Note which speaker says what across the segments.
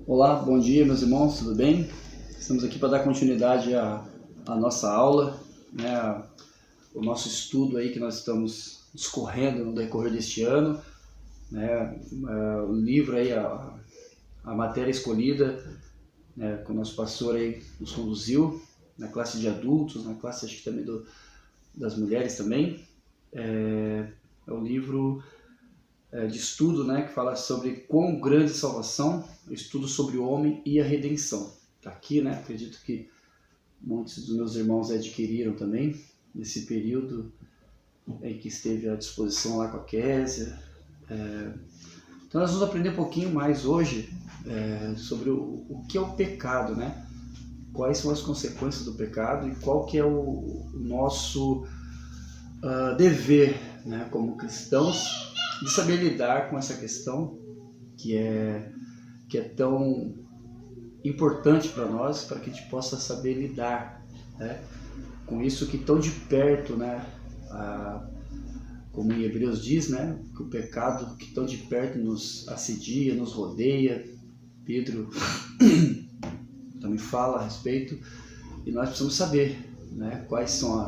Speaker 1: Olá, bom dia meus irmãos, tudo bem? Estamos aqui para dar continuidade à nossa aula, né, o nosso estudo aí que nós estamos discorrendo no decorrer deste ano, né, o livro aí, a matéria escolhida, né, que o nosso pastor aí nos conduziu, na classe de adultos, na classe acho que também das mulheres também, é o livro de estudo, né, que fala sobre quão grande salvação, estudo sobre o homem e a redenção. Está aqui, né, acredito que muitos dos meus irmãos adquiriram também, nesse período em que esteve à disposição lá com a Késia. Então nós vamos aprender um pouquinho mais hoje sobre o que é o pecado, né? Quais são as consequências do pecado e qual que é o nosso dever, né, como cristãos, de saber lidar com essa questão que é tão importante para nós, para que a gente possa saber lidar, né, com isso que tão de perto, né, como em Hebreus diz, né, que o pecado que tão de perto nos assedia, nos rodeia. Pedro também fala a respeito, e nós precisamos saber, né, quais são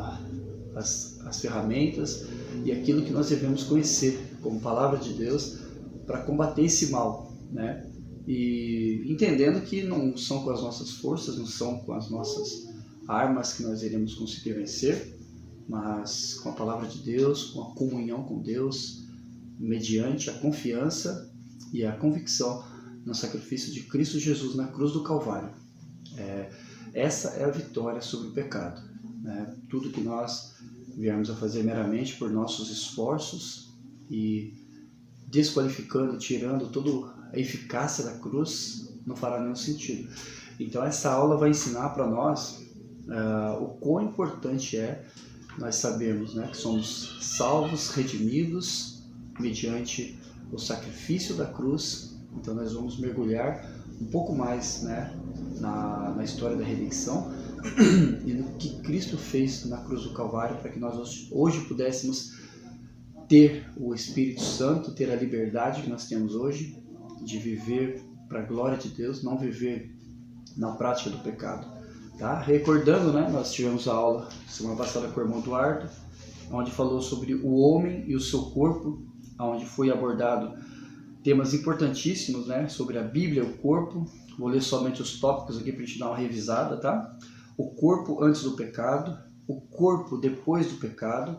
Speaker 1: as ferramentas e aquilo que nós devemos conhecer como palavra de Deus para combater esse mal, né? E entendendo que não são com as nossas forças, não são com as nossas armas que nós iremos conseguir vencer, mas com a palavra de Deus, com a comunhão com Deus, mediante a confiança e a convicção no sacrifício de Cristo Jesus na cruz do Calvário. Essa é a vitória sobre o pecado, né? Tudo que nós viermos a fazer meramente por nossos esforços e desqualificando, tirando toda a eficácia da cruz, não fará nenhum sentido. Então essa aula vai ensinar para nós o quão importante é nós sabermos, né, que somos salvos, redimidos mediante o sacrifício da cruz. Então nós vamos mergulhar um pouco mais, né, na história da redenção e no que Cristo fez na cruz do Calvário, para que nós hoje pudéssemos ter o Espírito Santo, ter a liberdade que nós temos hoje de viver para a glória de Deus, não viver na prática do pecado. Tá? Recordando, né, nós tivemos a aula semana passada com o irmão Eduardo, onde falou sobre o homem e o seu corpo, onde foi abordado temas importantíssimos, né, sobre a Bíblia, o corpo. Vou ler somente os tópicos aqui para a gente dar uma revisada, tá? O corpo antes do pecado, o corpo depois do pecado,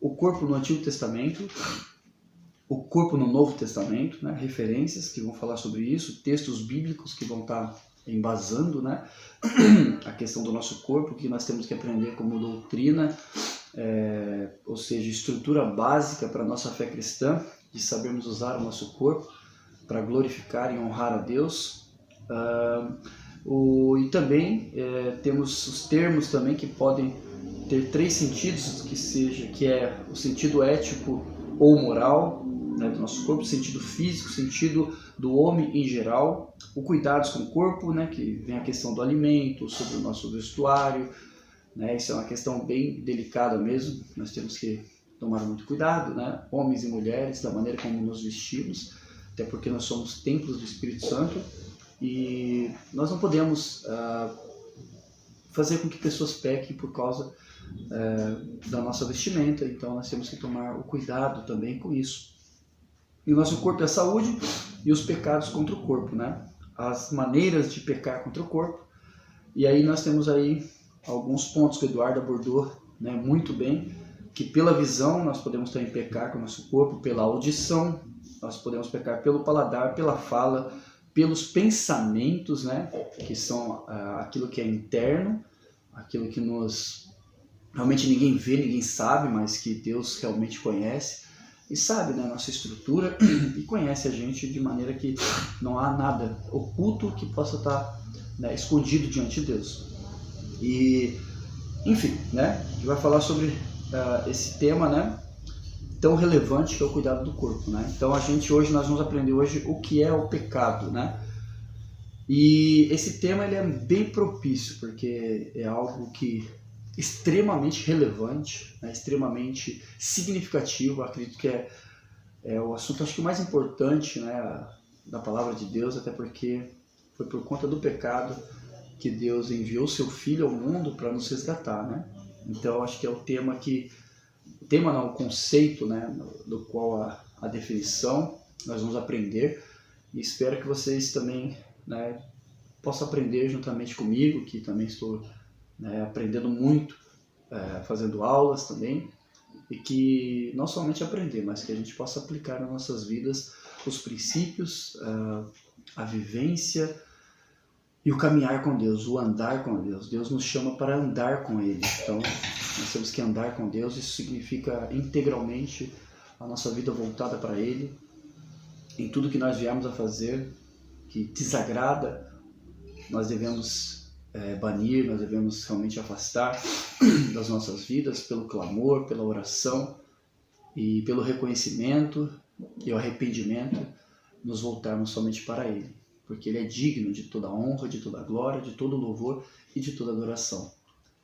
Speaker 1: o corpo no Antigo Testamento, o corpo no Novo Testamento, né? Referências que vão falar sobre isso, textos bíblicos que vão estar embasando, né, a questão do nosso corpo, que nós temos que aprender como doutrina, ou seja, estrutura básica para a nossa fé cristã, de sabermos usar o nosso corpo para glorificar e honrar a Deus. E também temos os termos também que podem ter três sentidos, que é o sentido ético ou moral, né, do nosso corpo, o sentido físico, o sentido do homem em geral, o cuidados com o corpo, né, que vem a questão do alimento, sobre o nosso vestuário, né, isso é uma questão bem delicada mesmo, nós temos que tomar muito cuidado, né, homens e mulheres, da maneira como nos vestimos, até porque nós somos templos do Espírito Santo e nós não podemos fazer com que pessoas pequem por causa da nossa vestimenta, então nós temos que tomar o cuidado também com isso. E o nosso corpo é a saúde e os pecados contra o corpo, né? As maneiras de pecar contra o corpo. E aí nós temos aí alguns pontos que o Eduardo abordou, né, muito bem, que pela visão nós podemos também pecar com o nosso corpo, pela audição, nós podemos pecar pelo paladar, pela fala, pelos pensamentos, né, que são aquilo que é interno, aquilo que realmente ninguém vê, ninguém sabe, mas que Deus realmente conhece e sabe, né, nossa estrutura e conhece a gente de maneira que não há nada oculto que possa estar, né, escondido diante de Deus. E, enfim, né, a gente vai falar sobre esse tema, né, tão relevante que é o cuidado do corpo, né? Então nós vamos aprender hoje o que é o pecado, né? E esse tema ele é bem propício porque é algo que extremamente relevante, né, extremamente significativo. Acredito que é o assunto, acho que o mais importante, né, da palavra de Deus, até porque Foi por conta do pecado que Deus enviou seu Filho ao mundo para nos resgatar, né? Então, eu acho que é o tema o conceito, né, do qual a definição nós vamos aprender, e espero que vocês também, né, possam aprender juntamente comigo, que também estou, né, aprendendo muito, fazendo aulas também, e que não somente aprender, mas que a gente possa aplicar nas nossas vidas os princípios, a vivência e o caminhar com Deus, o andar com Deus. Deus nos chama para andar com Ele. Então, nós temos que andar com Deus. Isso significa integralmente a nossa vida voltada para Ele. Em tudo que nós viemos a fazer que desagrada, nós devemos banir, nós devemos realmente afastar das nossas vidas pelo clamor, pela oração e pelo reconhecimento e o arrependimento, nos voltarmos somente para Ele, porque Ele é digno de toda honra, de toda glória, de todo louvor e de toda adoração.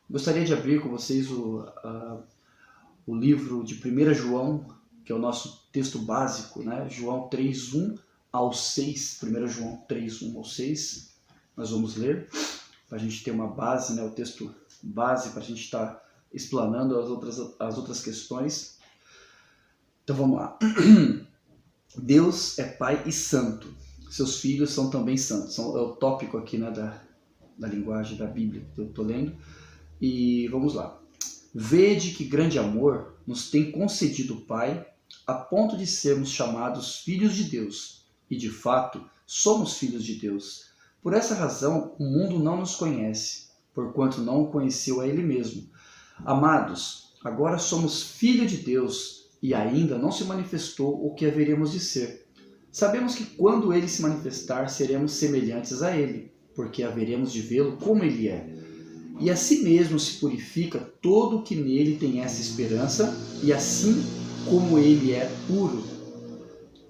Speaker 1: Gostaria de abrir com vocês o livro de 1 João, que é o nosso texto básico, né? João 3:1 ao 6, 1 João 3:1 ao 6, nós vamos ler, para a gente ter uma base, né? O texto base, para a gente estar explanando as outras questões. Então vamos lá. Deus é Pai e Santo. Seus filhos são também santos. É o tópico aqui, né, da linguagem da Bíblia que eu estou lendo. E vamos lá. Vede que grande amor nos tem concedido o Pai, a ponto de sermos chamados filhos de Deus. E de fato, somos filhos de Deus. Por essa razão, o mundo não nos conhece, porquanto não o conheceu a Ele mesmo. Amados, agora somos filhos de Deus, e ainda não se manifestou o que haveremos de ser. Sabemos que quando Ele se manifestar, seremos semelhantes a Ele, porque haveremos de vê-lo como Ele é. E a si mesmo se purifica todo o que nele tem essa esperança, e assim como Ele é puro.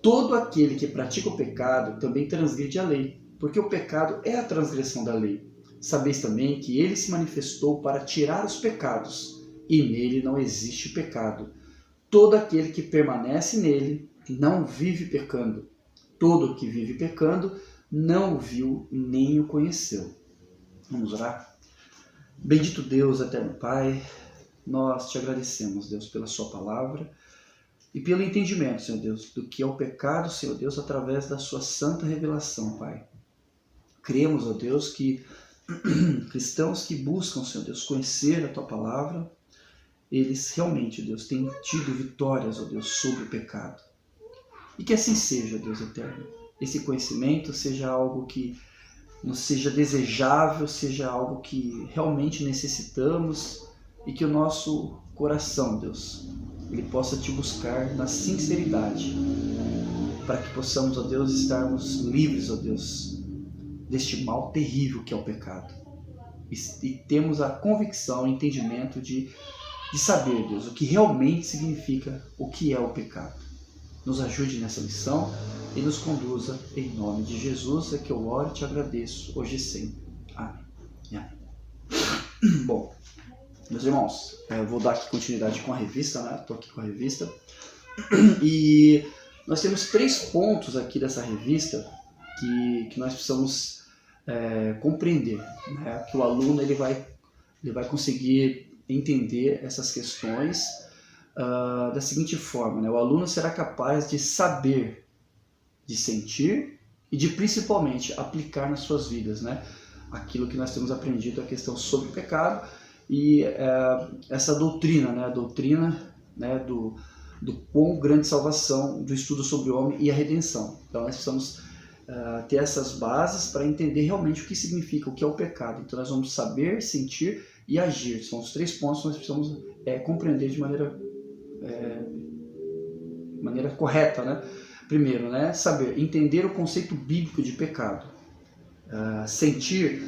Speaker 1: Todo aquele que pratica o pecado também transgride a lei, porque o pecado é a transgressão da lei. Sabeis também que Ele se manifestou para tirar os pecados, e nele não existe pecado. Todo aquele que permanece nele não vive pecando. Todo que vive pecando não o viu nem o conheceu. Vamos orar? Bendito Deus, eterno Pai, nós te agradecemos, Deus, pela sua palavra e pelo entendimento, Senhor Deus, do que é o pecado, Senhor Deus, através da sua santa revelação, Pai. Cremos, ó Deus, que cristãos que buscam, Senhor Deus, conhecer a tua palavra, eles realmente, Deus, têm tido vitórias, ó Deus, sobre o pecado. E que assim seja, Deus eterno. Esse conhecimento seja algo que nos seja desejável, seja algo que realmente necessitamos e que o nosso coração, Deus, ele possa te buscar na sinceridade, para que possamos, ó Deus, estarmos livres, ó Deus, deste mal terrível que é o pecado. E temos a convicção, o entendimento de saber, Deus, o que realmente significa o que é o pecado. Nos ajude nessa lição e nos conduza em nome de Jesus, é que eu oro e te agradeço hoje e sempre. Amém. Amém. Bom, meus irmãos, eu vou dar aqui continuidade com a revista, né? Estou aqui com a revista. E nós temos 3 pontos aqui dessa revista que nós precisamos compreender, né? Que o aluno ele vai conseguir entender essas questões da seguinte forma, né? O aluno será capaz de saber, de sentir e de principalmente aplicar nas suas vidas, né? Aquilo que nós temos aprendido, a questão sobre o pecado e essa doutrina, né? A doutrina, né? do quão grande salvação, do estudo sobre o homem e a redenção. Então nós precisamos ter essas bases para entender realmente o que significa, o que é o pecado. Então nós vamos saber, sentir e agir. São os 3 pontos que nós precisamos compreender de maneira correta, né? Primeiro, né? Saber, entender o conceito bíblico de pecado. Sentir,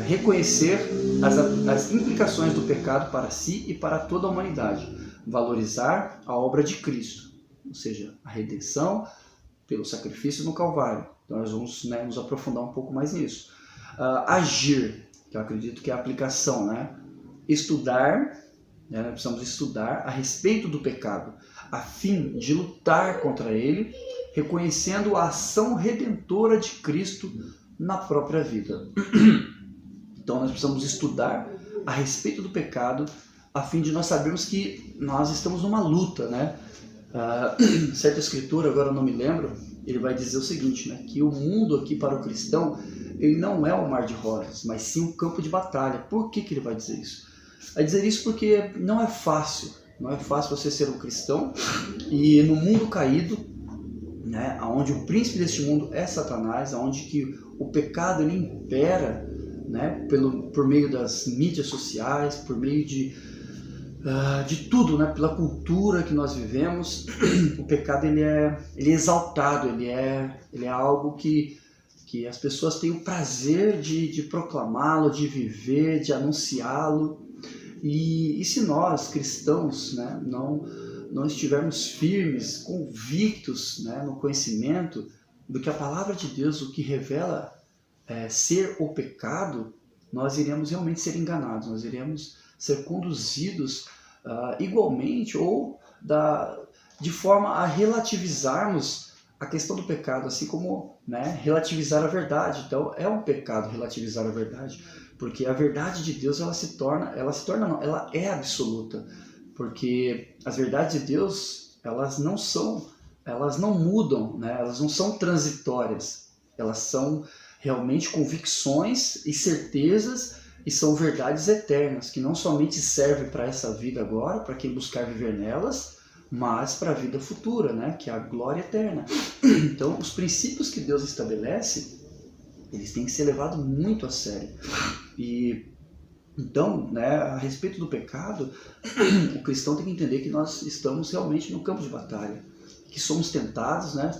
Speaker 1: reconhecer as implicações do pecado para si e para toda a humanidade. Valorizar a obra de Cristo, ou seja, a redenção pelo sacrifício no Calvário. Então nós vamos, né, nos aprofundar um pouco mais nisso. Agir, que eu acredito que é a aplicação, né? Estudar, né? Nós precisamos estudar a respeito do pecado, a fim de lutar contra ele, reconhecendo a ação redentora de Cristo na própria vida. Então nós precisamos estudar a respeito do pecado, a fim de nós sabermos que nós estamos numa luta, né? Certa escritura, agora eu não me lembro, ele vai dizer o seguinte, né? Que o mundo aqui para o cristão, ele não é um mar de rosas, mas sim um campo de batalha. Por que ele vai dizer isso? Vai dizer isso porque não é fácil você ser um cristão e no mundo caído, né? Onde o príncipe deste mundo é Satanás, onde que o pecado ele impera, né? Por meio das mídias sociais, por meio de tudo, né? Pela cultura que nós vivemos, o pecado ele é exaltado, ele é algo que as pessoas têm o prazer de proclamá-lo, de viver, de anunciá-lo. E se nós, cristãos, né, não estivermos firmes, convictos, né, no conhecimento do que a palavra de Deus, o que revela ser o pecado, nós iremos realmente ser enganados, nós iremos ser conduzidos igualmente ou de forma a relativizarmos a questão do pecado, assim como, né, relativizar a verdade. Então é um pecado relativizar a verdade, porque a verdade de Deus ela é absoluta, porque as verdades de Deus elas não mudam, né, elas não são transitórias, elas são realmente convicções e certezas e são verdades eternas, que não somente servem para essa vida agora, para quem buscar viver nelas, mas para a vida futura, né? Que é a glória eterna. Então, os princípios que Deus estabelece, eles têm que ser levados muito a sério. E então, né, a respeito do pecado, o cristão tem que entender que nós estamos realmente no campo de batalha, que somos tentados, né?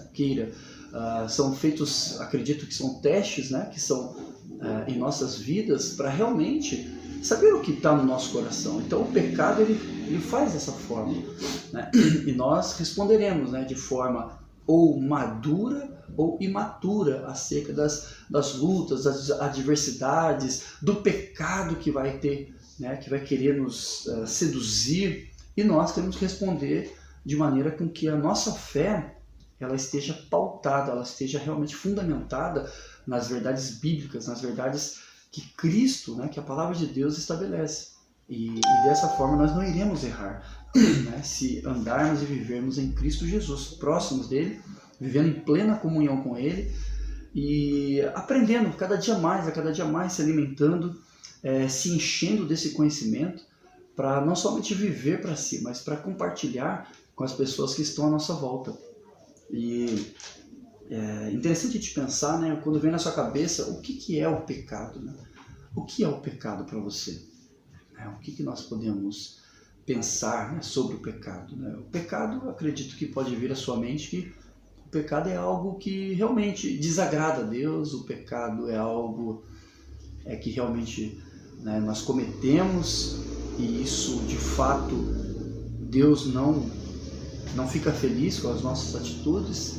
Speaker 1: São feitos, acredito que são testes, né? Que são em nossas vidas para realmente saber o que está no nosso coração. Então o pecado ele faz dessa forma, né? E nós responderemos, né, de forma ou madura ou imatura acerca das lutas, das adversidades, do pecado que vai ter, né, que vai querer nos seduzir, e nós temos que responder de maneira com que a nossa fé ela esteja pautada, ela esteja realmente fundamentada nas verdades bíblicas, nas verdades que Cristo, né, que a palavra de Deus estabelece. E dessa forma nós não iremos errar, né, se andarmos e vivermos em Cristo Jesus, próximos dele, vivendo em plena comunhão com ele e aprendendo cada dia mais se alimentando, se enchendo desse conhecimento, para não somente viver para si, mas para compartilhar com as pessoas que estão à nossa volta. E é interessante de pensar, né, quando vem na sua cabeça o que é o pecado, né? O que é o pecado para você? O que nós podemos pensar, né, sobre o pecado, né? O pecado, eu acredito que pode vir à sua mente que o pecado é algo que realmente desagrada a Deus, o pecado é algo que realmente, né, nós cometemos, e isso de fato Deus não fica feliz com as nossas atitudes.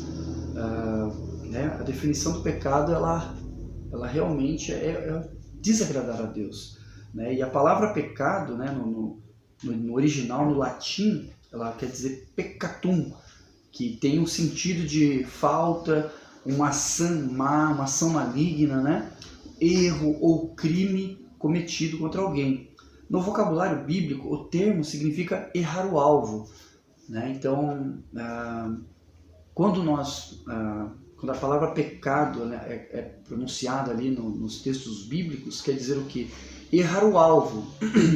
Speaker 1: Né? A definição do pecado ela realmente é desagradar a Deus, né? E a palavra pecado, né, no original, no latim, ela quer dizer peccatum, que tem um sentido de falta, uma ação má, uma ação maligna, né? Erro ou crime cometido contra alguém. No vocabulário bíblico, o termo significa errar o alvo, né? Então, quando a palavra pecado, né, é pronunciada ali nos textos bíblicos, quer dizer o quê? Errar o alvo,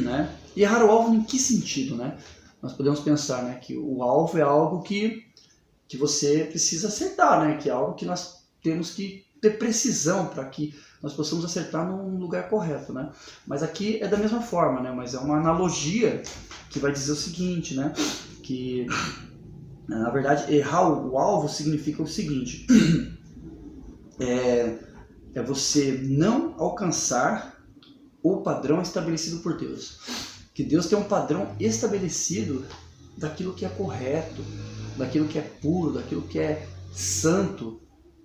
Speaker 1: né? E errar o alvo em que sentido, né? Nós podemos pensar, né, que o alvo é algo que você precisa acertar, né? Que é algo que nós temos que ter precisão para que nós possamos acertar no lugar correto, né? Mas aqui é da mesma forma, né? Mas é uma analogia que vai dizer o seguinte, né? Que na verdade errar o alvo significa o seguinte: é você não alcançar o padrão estabelecido por Deus. Que Deus tem um padrão estabelecido daquilo que é correto, daquilo que é puro, daquilo que é santo.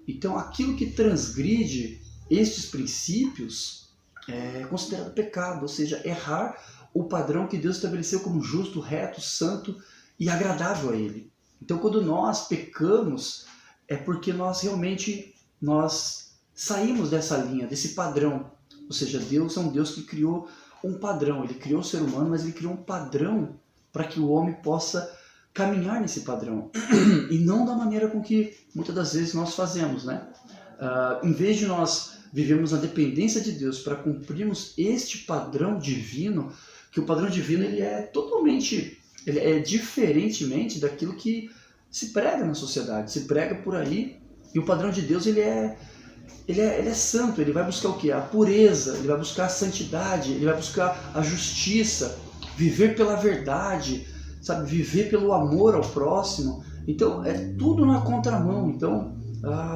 Speaker 1: Então aquilo que transgride estes princípios é considerado pecado, ou seja, errar o padrão que Deus estabeleceu como justo, reto, santo e agradável a Ele. Então quando nós pecamos, é porque nós realmente saímos dessa linha, desse padrão. Ou seja, Deus é um Deus que criou um padrão. Ele criou o ser humano, mas ele criou um padrão para que o homem possa caminhar nesse padrão. E não da maneira com que muitas das vezes nós fazemos, né? Em vez de nós vivermos na dependência de Deus para cumprirmos este padrão divino, que o padrão divino ele é totalmente, ele é diferentemente daquilo que se prega na sociedade, se prega por aí, e o padrão de Deus ele é santo, ele vai buscar o quê? A pureza, ele vai buscar a santidade, ele vai buscar a justiça, viver pela verdade, sabe? Viver pelo amor ao próximo. Então é tudo na contramão. Então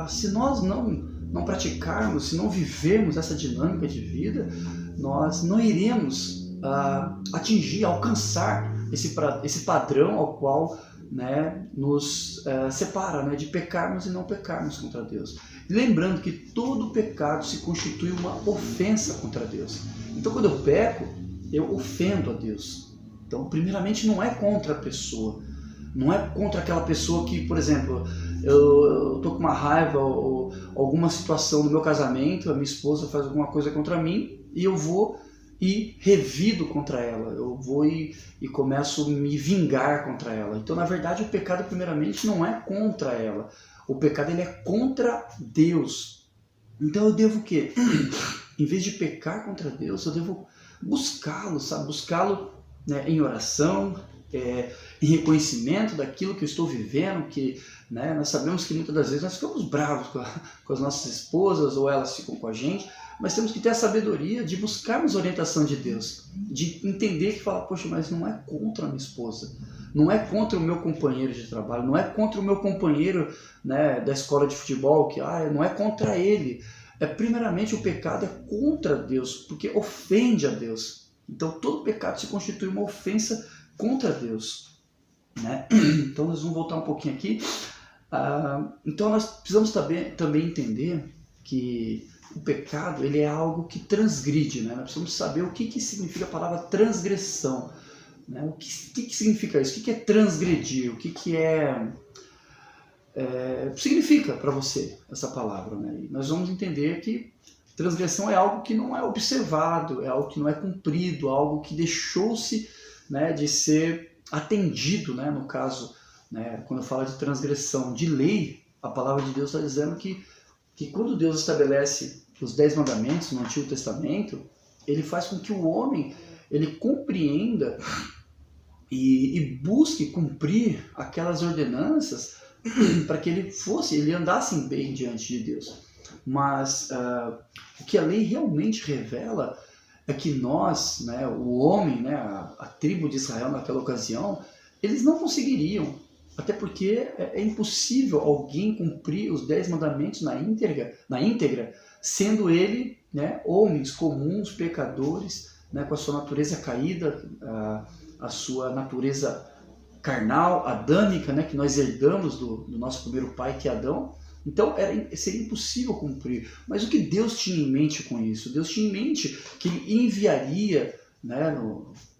Speaker 1: se nós não praticarmos, se não vivermos essa dinâmica de vida, nós não iremos atingir, alcançar esse padrão ao qual, né, nos separa, né, de pecarmos e não pecarmos contra Deus. Lembrando que todo pecado se constitui uma ofensa contra Deus. Então quando eu peco, eu ofendo a Deus. Então primeiramente não é contra a pessoa, não é contra aquela pessoa que, por exemplo, eu tô com uma raiva ou alguma situação no meu casamento, a minha esposa faz alguma coisa contra mim e eu vou e revido contra ela, eu vou e começo a me vingar contra ela. Então, na verdade, o pecado primeiramente não é contra ela, o pecado ele é contra Deus. Então eu devo o quê? Em vez de pecar contra Deus, eu devo buscá-lo, sabe? Buscá-lo, né, em oração, em reconhecimento daquilo que eu estou vivendo, que, né, nós sabemos que muitas das vezes nós ficamos bravos com as nossas esposas ou elas ficam com a gente, mas temos que ter a sabedoria de buscarmos a orientação de Deus, de entender que falar, poxa, mas não é contra a minha esposa, não é contra o meu companheiro de trabalho, não é contra o meu companheiro, né, da escola de futebol, que não é contra ele. Primeiramente o pecado é contra Deus, porque ofende a Deus. Então todo pecado se constitui uma ofensa contra Deus, né? Então nós vamos voltar um pouquinho aqui. Então nós precisamos também entender que o pecado ele é algo que transgride, né? Nós precisamos saber o que significa a palavra transgressão, né? O que significa isso? O que é transgredir? O que significa para você essa palavra, né? E nós vamos entender que transgressão é algo que não é observado, é algo que não é cumprido, algo que deixou-se, né, de ser atendido, né? No caso, né, quando eu falo de transgressão de lei, a palavra de Deus está dizendo que quando Deus estabelece os 10 mandamentos no Antigo Testamento, ele faz com que o homem ele compreenda e busque cumprir aquelas ordenanças para que ele andasse bem diante de Deus. Mas o que a lei realmente revela é que nós, né, o homem, né, a tribo de Israel naquela ocasião, eles não conseguiriam, até porque é impossível alguém cumprir os 10 mandamentos na íntegra, sendo ele, né, homens comuns, pecadores, né, com a sua natureza caída, a sua natureza carnal, adâmica, né, que nós herdamos do nosso primeiro pai, que é Adão. Então seria impossível cumprir. Mas o que Deus tinha em mente com isso? Deus tinha em mente que ele enviaria, né,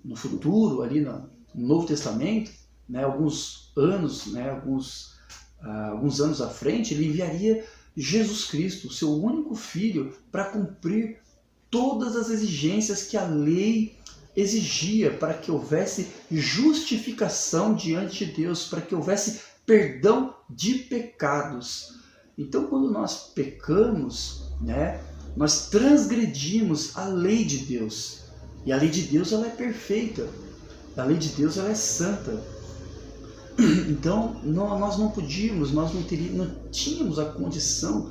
Speaker 1: no futuro, ali no Novo Testamento, né, alguns anos, né, alguns anos à frente, ele enviaria Jesus Cristo, seu único filho, para cumprir todas as exigências que a lei exigia, para que houvesse justificação diante de Deus, para que houvesse perdão de pecados. Então, quando nós pecamos, né, nós transgredimos a lei de Deus. E a lei de Deus ela é perfeita. A lei de Deus ela é santa. Então, nós não podíamos, nós não tínhamos a condição.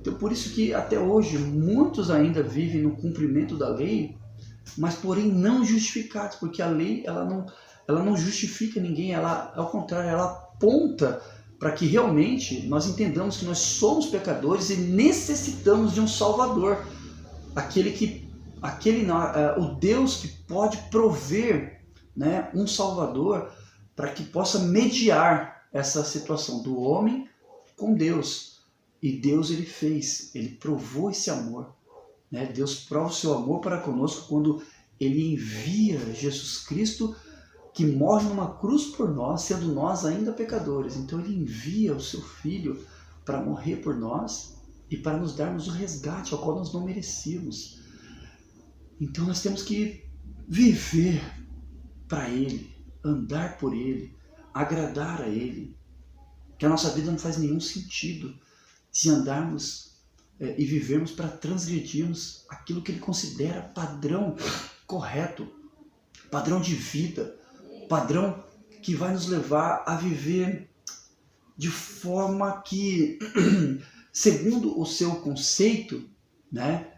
Speaker 1: Então, por isso que até hoje muitos ainda vivem no cumprimento da lei, mas porém não justificados, porque a lei ela não justifica ninguém, ela, ao contrário, ela aponta para que realmente nós entendamos que nós somos pecadores e necessitamos de um Salvador, o Deus que pode prover, né, um Salvador para que possa mediar essa situação do homem com Deus. E Deus ele provou esse amor, né? Deus prova o seu amor para conosco quando ele envia Jesus Cristo, que morre numa cruz por nós, sendo nós ainda pecadores. Então ele envia o seu Filho para morrer por nós, e para nos darmos o resgate ao qual nós não merecíamos. Então nós temos que viver para Ele, andar por Ele, agradar a Ele. Que a nossa vida não faz nenhum sentido se andarmos e vivermos para transgredirmos aquilo que Ele considera padrão correto, padrão de vida, padrão que vai nos levar a viver de forma que, segundo o seu conceito, né,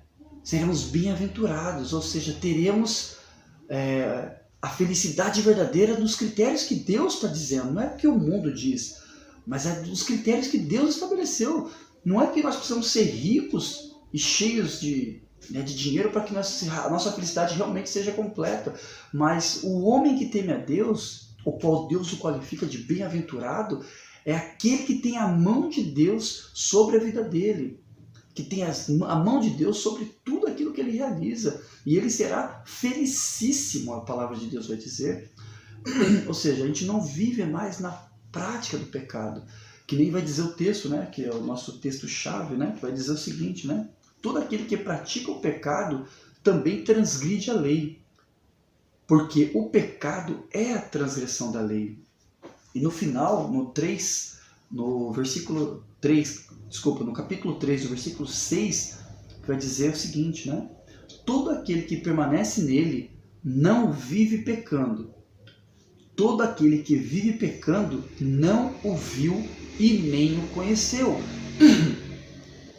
Speaker 1: seremos bem-aventurados, ou seja, teremos a felicidade verdadeira nos critérios que Deus está dizendo. Não é o que o mundo diz, mas é dos critérios que Deus estabeleceu. Não é que nós precisamos ser ricos e cheios de dinheiro para que a nossa felicidade realmente seja completa, mas o homem que teme a Deus, o qual Deus o qualifica de bem-aventurado, é aquele que tem a mão de Deus sobre a vida dele, que tem a mão de Deus sobre tudo aquilo que ele realiza, e ele será felicíssimo, a palavra de Deus vai dizer. Ou seja, a gente não vive mais na prática do pecado, que nem vai dizer o texto, né, que é o nosso texto-chave, né, que vai dizer o seguinte, né, todo aquele que pratica o pecado também transgride a lei, porque o pecado é a transgressão da lei. E no final, no capítulo 3, do versículo 6, vai dizer o seguinte, né? Todo aquele que permanece nele não vive pecando. Todo aquele que vive pecando não o viu e nem o conheceu.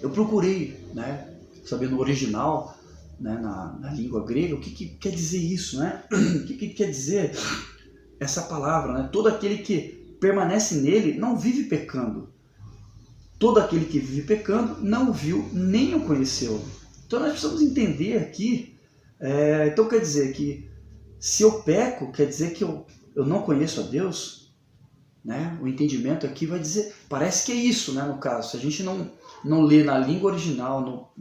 Speaker 1: Eu procurei, né, saber no original, né, na língua grega, o que quer dizer isso, né? O que quer dizer essa palavra, né? Todo aquele que permanece nele não vive pecando. Todo aquele que vive pecando não o viu nem o conheceu. Então nós precisamos entender aqui, então quer dizer que se eu peco, quer dizer que eu não conheço a Deus, né? O entendimento aqui vai dizer, parece que é isso, né, no caso. Se a gente não lê na língua original,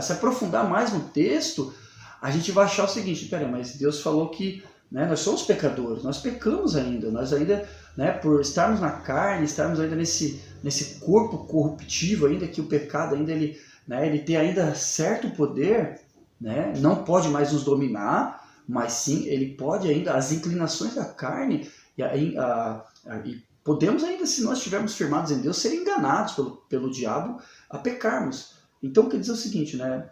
Speaker 1: se aprofundar mais no texto, a gente vai achar o seguinte, mas Deus falou que, né, nós somos pecadores, nós pecamos ainda, nós ainda, né, por estarmos na carne, estarmos ainda nesse corpo corruptivo ainda, que o pecado ainda ele tem ainda certo poder, né, não pode mais nos dominar, mas sim, ele pode ainda, as inclinações da carne, e podemos ainda, se nós estivermos firmados em Deus, ser enganados pelo diabo a pecarmos. Então quer dizer o seguinte, né,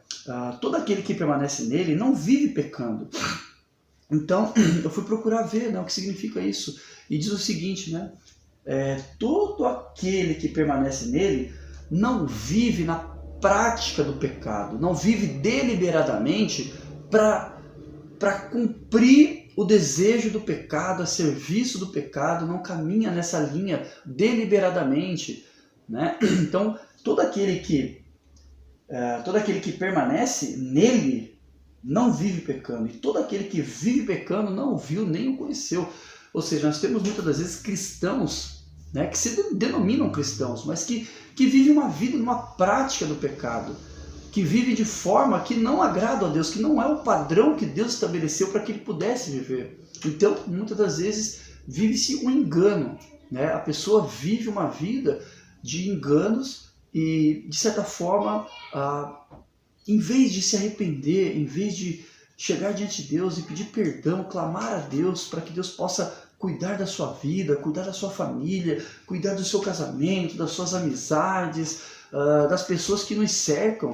Speaker 1: todo aquele que permanece nele não vive pecando. Então eu fui procurar ver, né, o que significa isso, e diz o seguinte, né, todo aquele que permanece nele não vive na prática do pecado, não vive deliberadamente para cumprir o desejo do pecado, a serviço do pecado, não caminha nessa linha deliberadamente, né? Então, todo aquele que permanece nele não vive pecando, e todo aquele que vive pecando não o viu nem o conheceu. Ou seja, nós temos muitas das vezes cristãos, né, que se denominam cristãos, mas que vivem uma vida numa prática do pecado, que vive de forma que não agrada a Deus, que não é o padrão que Deus estabeleceu para que ele pudesse viver. Então, muitas das vezes, vive-se um engano, né? A pessoa vive uma vida de enganos e, de certa forma, em vez de se arrepender, em vez de chegar diante de Deus e pedir perdão, clamar a Deus para que Deus possa cuidar da sua vida, cuidar da sua família, cuidar do seu casamento, das suas amizades, das pessoas que nos cercam,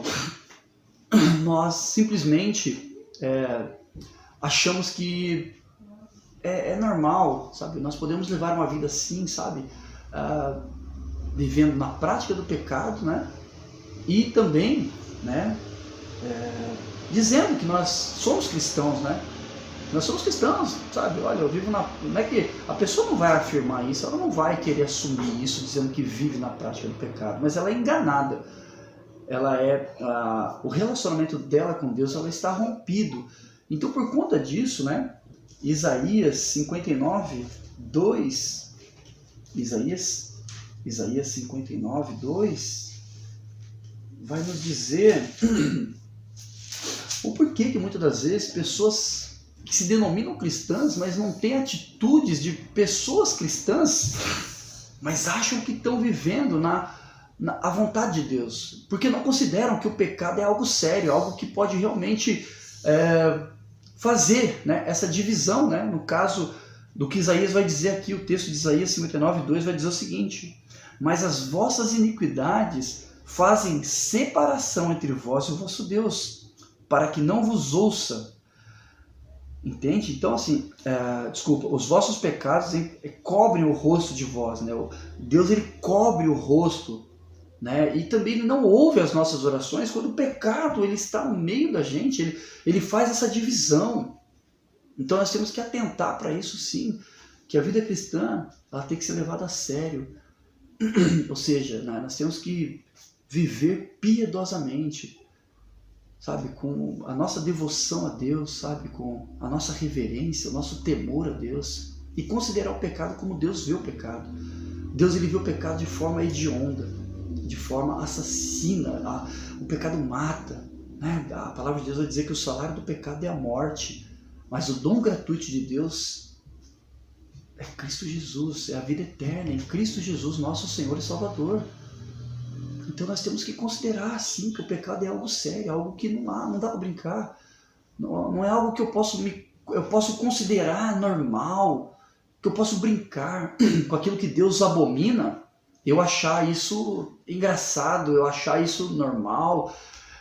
Speaker 1: nós simplesmente achamos que é normal, sabe? Nós podemos levar uma vida assim, sabe? Vivendo na prática do pecado, né? E também, né, dizendo que nós somos cristãos, né? Nós somos cristãos, sabe? Olha, eu vivo na... Não é que a pessoa não vai afirmar isso, ela não vai querer assumir isso dizendo que vive na prática do pecado, mas ela é enganada. O relacionamento dela com Deus, ela está rompido. Então, por conta disso, né, Isaías 59, 2, Isaías 59, 2, vai nos dizer o porquê que muitas das vezes pessoas que se denominam cristãs, mas não têm atitudes de pessoas cristãs, mas acham que estão vivendo a vontade de Deus, porque não consideram que o pecado é algo sério, algo que pode realmente fazer, né, essa divisão, né? No caso do que Isaías vai dizer aqui, o texto de Isaías 59:2 vai dizer o seguinte: mas as vossas iniquidades fazem separação entre vós e o vosso Deus, para que não vos ouça. Entende? Então, assim, os vossos pecados cobrem o rosto de vós, né? Deus, ele cobre o rosto, né? E também ele não ouve as nossas orações quando o pecado ele está no meio da gente, ele faz essa divisão. Então nós temos que atentar para isso, sim, que a vida cristã ela tem que ser levada a sério. Ou seja, nós temos que viver piedosamente, sabe, com a nossa devoção a Deus, sabe, com a nossa reverência, o nosso temor a Deus, e considerar o pecado como Deus vê o pecado. Deus, ele vê o pecado de forma hedionda, de forma assassina. O pecado mata, né? A palavra de Deus vai dizer que o salário do pecado é a morte, mas o dom gratuito de Deus é Cristo Jesus, é a vida eterna em Cristo Jesus, nosso Senhor e Salvador. Então nós temos que considerar, sim, que o pecado é algo sério, algo que não dá para brincar. Não é algo que eu posso considerar normal, que eu posso brincar com aquilo que Deus abomina, eu achar isso engraçado, eu achar isso normal,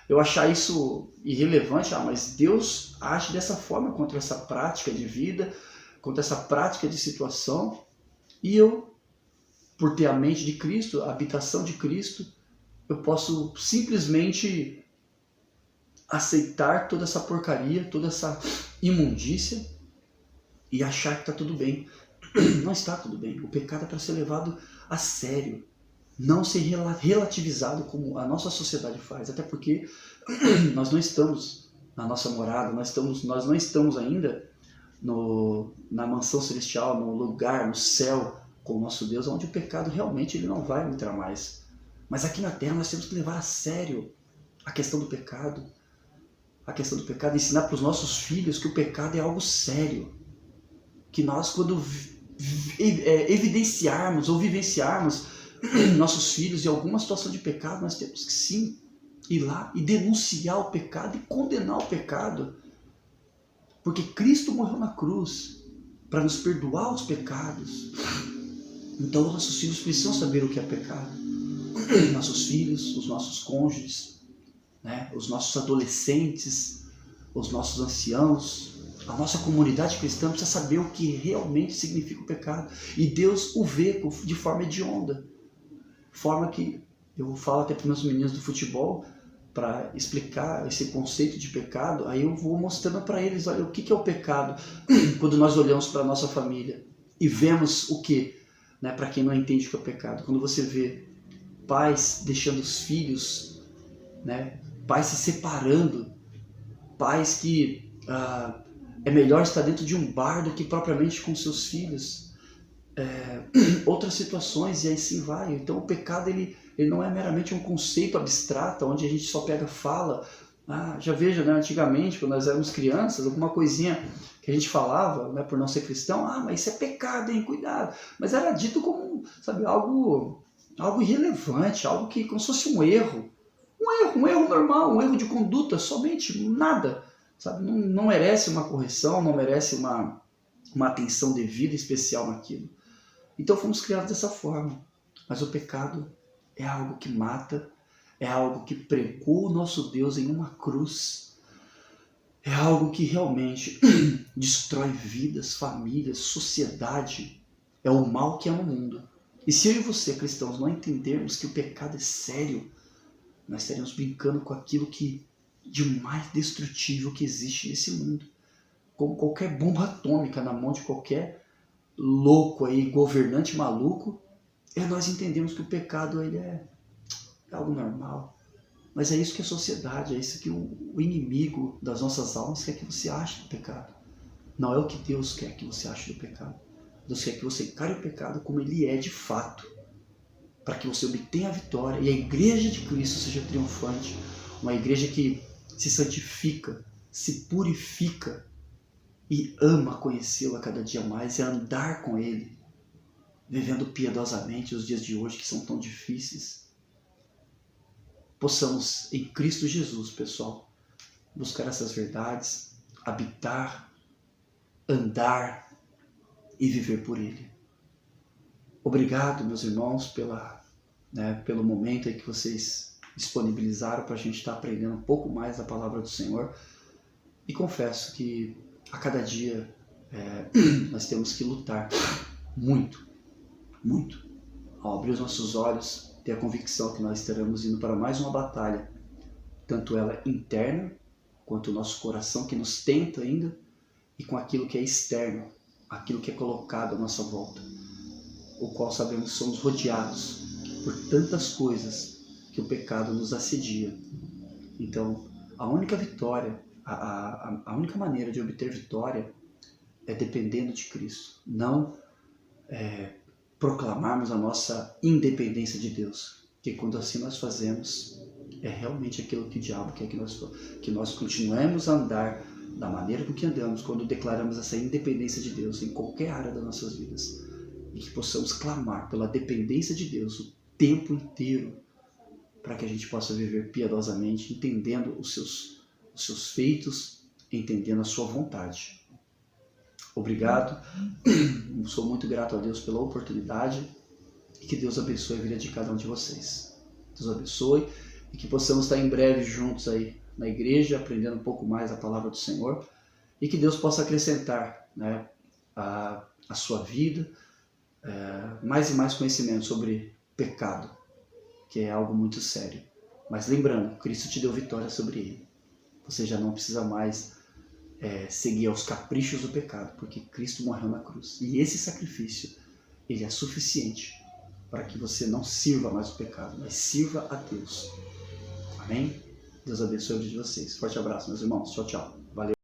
Speaker 1: eu achar isso irrelevante. Mas Deus age dessa forma contra essa prática de vida, contra essa prática de situação, e eu, por ter a mente de Cristo, a habitação de Cristo, eu posso simplesmente aceitar toda essa porcaria, toda essa imundícia e achar que está tudo bem. Não está tudo bem. O pecado é para ser levado a sério, não ser relativizado como a nossa sociedade faz, até porque nós não estamos na nossa morada, nós não estamos ainda na mansão celestial, no lugar, no céu com o nosso Deus, onde o pecado realmente ele não vai entrar mais. Mas aqui na terra nós temos que levar a sério a questão do pecado, ensinar para os nossos filhos que o pecado é algo sério, que nós, quando evidenciarmos ou vivenciarmos nossos filhos em alguma situação de pecado, nós temos que sim ir lá e denunciar o pecado e condenar o pecado, porque Cristo morreu na cruz para nos perdoar os pecados. Então nossos filhos precisam saber o que é pecado. Nossos filhos, os nossos cônjuges, né? Os nossos adolescentes, os nossos anciãos, a nossa comunidade cristã precisa saber o que realmente significa o pecado. E Deus o vê de forma hedionda. Forma que eu falo até para os meus meninos do futebol, para explicar esse conceito de pecado, aí eu vou mostrando para eles, olha, o que é o pecado quando nós olhamos para a nossa família e vemos o que, né, para quem não entende o que é o pecado. Quando você vê pais deixando os filhos, né, pais se separando, pais que é melhor estar dentro de um bar do que propriamente com seus filhos, outras situações, e aí sim vai. Então o pecado ele não é meramente um conceito abstrato, onde a gente só pega fala. Já vejo, né, antigamente, quando nós éramos crianças, alguma coisinha que a gente falava, né, por não ser cristão, mas isso é pecado, hein, cuidado. Mas era dito como, sabe, algo irrelevante, algo que como se fosse um erro normal, um erro de conduta, somente, nada, sabe? Não merece uma correção, não merece uma atenção devida, especial naquilo. Então fomos criados dessa forma. Mas o pecado é algo que mata, é algo que pregou o nosso Deus em uma cruz, é algo que realmente destrói vidas, famílias, sociedade, é o mal que é no mundo. E se eu e você, cristãos, não entendermos que o pecado é sério, nós estaremos brincando com aquilo que de mais destrutível que existe nesse mundo. Como qualquer bomba atômica na mão de qualquer louco aí, governante maluco, nós entendemos que o pecado ele é algo normal. Mas é isso que a sociedade, é isso que o inimigo das nossas almas quer que você ache do pecado. Não é o que Deus quer que você ache do pecado. Deus quer que você encare o pecado como ele é de fato, para que você obtenha a vitória e a igreja de Cristo seja triunfante, uma igreja que se santifica, se purifica e ama conhecê-lo a cada dia mais e andar com ele, vivendo piedosamente os dias de hoje que são tão difíceis. possamos, em Cristo Jesus, pessoal, buscar essas verdades, habitar, andar e viver por Ele. Obrigado, meus irmãos, pelo momento aí que vocês disponibilizaram para a gente estar aprendendo um pouco mais da palavra do Senhor. E confesso que a cada dia nós temos que lutar muito, muito. Ao abrir os nossos olhos, ter a convicção que nós estaremos indo para mais uma batalha, tanto ela interna, quanto o nosso coração que nos tenta ainda, e com aquilo que é externo, aquilo que é colocado à nossa volta, o qual sabemos que somos rodeados por tantas coisas que o pecado nos assedia. Então, a única vitória, a única maneira de obter vitória é dependendo de Cristo, não proclamarmos a nossa independência de Deus, porque quando assim nós fazemos, é realmente aquilo que o diabo quer que nós continuemos a andar da maneira com que andamos, quando declaramos essa independência de Deus em qualquer área das nossas vidas, e que possamos clamar pela dependência de Deus o tempo inteiro, para que a gente possa viver piedosamente, entendendo os seus feitos, entendendo a sua vontade. Obrigado, sou muito grato a Deus pela oportunidade, e que Deus abençoe a vida de cada um de vocês. Deus abençoe, e que possamos estar em breve juntos aí na igreja, aprendendo um pouco mais a palavra do Senhor, e que Deus possa acrescentar, né, a sua vida, mais e mais conhecimento sobre pecado, que é algo muito sério. Mas lembrando, Cristo te deu vitória sobre ele. Você já não precisa mais seguir aos caprichos do pecado, porque Cristo morreu na cruz. E esse sacrifício, ele é suficiente para que você não sirva mais o pecado, mas sirva a Deus. Amém? Deus abençoe a vida de vocês. Forte abraço, meus irmãos. Tchau, tchau. Valeu.